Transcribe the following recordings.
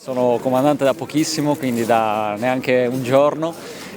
Sono comandante da pochissimo, quindi da neanche un giorno.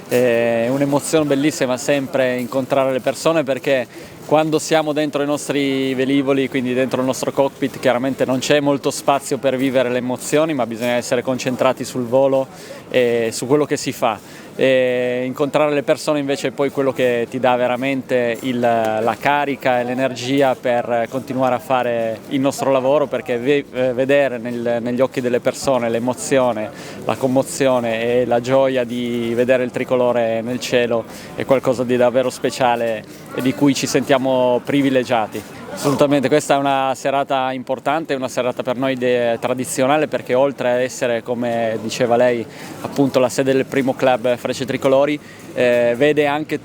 È un'emozione bellissima sempre incontrare le persone, perché quando siamo dentro i nostri velivoli, quindi dentro il nostro cockpit, chiaramente non c'è molto spazio per vivere le emozioni, ma bisogna essere concentrati sul volo e su quello che si fa. E incontrare le persone invece è poi quello che ti dà veramente la carica e l'energia per continuare a fare il nostro lavoro, perché vedere negli occhi delle persone l'emozione, la commozione e la gioia di vedere il tricolore nel cielo è qualcosa di davvero speciale e di cui ci sentiamo privilegiati. Assolutamente, questa è una serata importante, una serata per noi tradizionale, perché oltre ad essere, come diceva lei, appunto la sede del primo club Frecce Tricolori, vede anche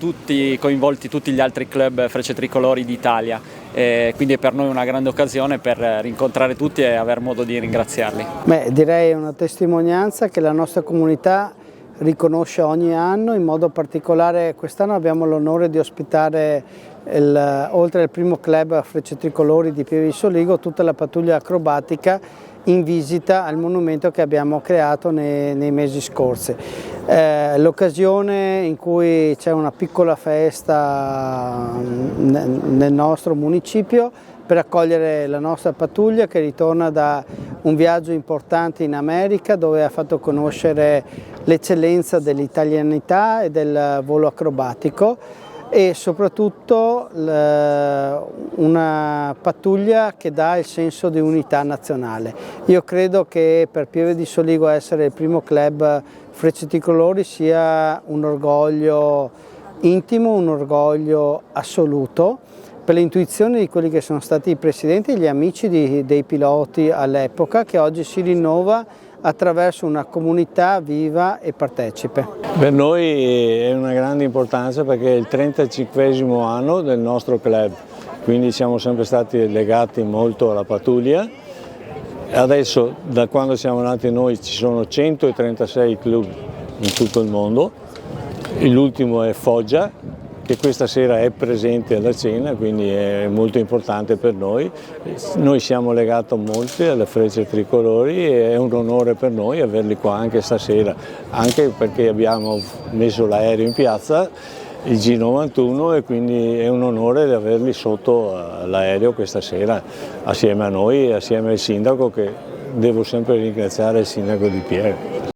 coinvolti tutti gli altri club Frecce Tricolori d'Italia, quindi è per noi una grande occasione per rincontrare tutti e aver modo di ringraziarli. Direi una testimonianza che la nostra comunità riconosce ogni anno. In modo particolare quest'anno abbiamo l'onore di ospitare oltre al primo club Frecce Tricolori di Pieve di Soligo, tutta la pattuglia acrobatica in visita al monumento che abbiamo creato nei mesi scorsi. L'occasione in cui c'è una piccola festa nel nostro municipio per accogliere la nostra pattuglia che ritorna da un viaggio importante in America, dove ha fatto conoscere l'eccellenza dell'italianità e del volo acrobatico, e soprattutto una pattuglia che dà il senso di unità nazionale. Io credo che per Pieve di Soligo essere il primo club Frecce Tricolori sia un orgoglio intimo, un orgoglio assoluto, per l'intuizione di quelli che sono stati i presidenti e gli amici dei piloti all'epoca, che oggi si rinnova attraverso una comunità viva e partecipe. Per noi è una grande importanza perché è il 35° anno del nostro club, quindi siamo sempre stati legati molto alla pattuglia. Adesso, da quando siamo nati noi, ci sono 136 club in tutto il mondo. L'ultimo è Foggia, che questa sera è presente alla cena, quindi è molto importante per noi. Noi siamo legati molto alle Frecce Tricolori e è un onore per noi averli qua anche stasera, anche perché abbiamo messo l'aereo in piazza, il G91, e quindi è un onore di averli sotto l'aereo questa sera assieme a noi e assieme al sindaco, che devo sempre ringraziare il sindaco di Pieve.